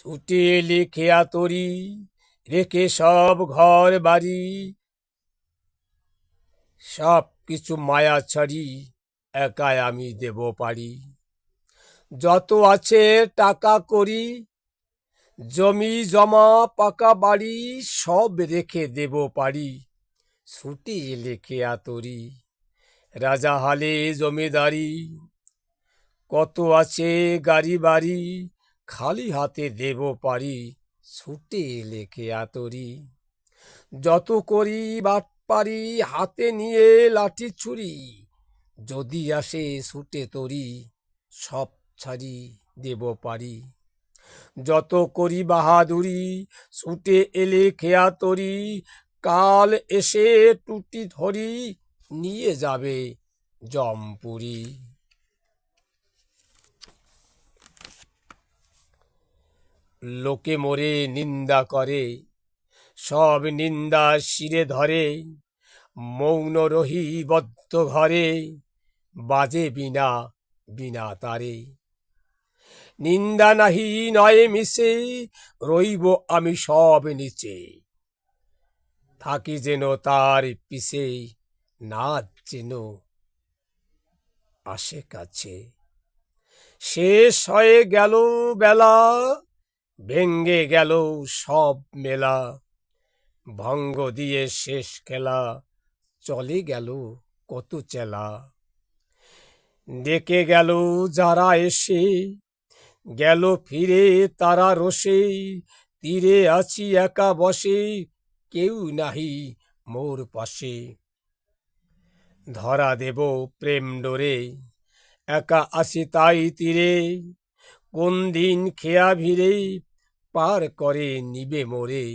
ছুটে এলে খেয়া তরি, রেখে সব ঘর বাড়ি, সব কিছু মায়া ছাড়ি, একাই আমি দেব পারি। যত আছে টাকা করি, জমি জমা পাকা বাড়ি, সব রেখে দেব পারি, ছুটে এলে খেয়া তরি। রাজা হালে জমিদারি, কত আছে গাড়ি বাড়ি, খালি হাতে দেব পারি, ছুটে এলে খেয়া তরি। যত করি বাটপারি, হাতে নিয়ে লাঠি ছুরি, যদি আসে ছুটে তরি, সব ছাড়ি দেব পারি। যত করি বাহাদুরি, ছুটে এলে খেয়া তরি, কাল এসে টুটি ধরি, নিয়ে যাবে জমপুরি। লোকে মোরে নিন্দা করে, সব নিন্দা শিরে ধরে, মৌন রহি বদ্ধ ঘরে, বাজে বিনা বিনা তারে। নিন্দা নাহি নয় মিশে, রইব আমি সব নিচে, থাকি যেন তার পিছে, নাচ যেন আসে কাছে। শেষ হয়ে গেল বেলা, ভেঙ্গে গেল সব মেলা, ভঙ্গ দিয়ে শেষ খেলা, চলে গেল কত চেলা। ডেকে গেল যারা এসে, গেল ফিরে তারা রোষে, তীরে আছি একা বসে, কেউ নাহি মোর পাশে। ধরা দেব প্রেম ডোরে, একা আছি তাই তীরে, কোন দিন খেয়া ভিড়ে, পার করে নিবে মোরে।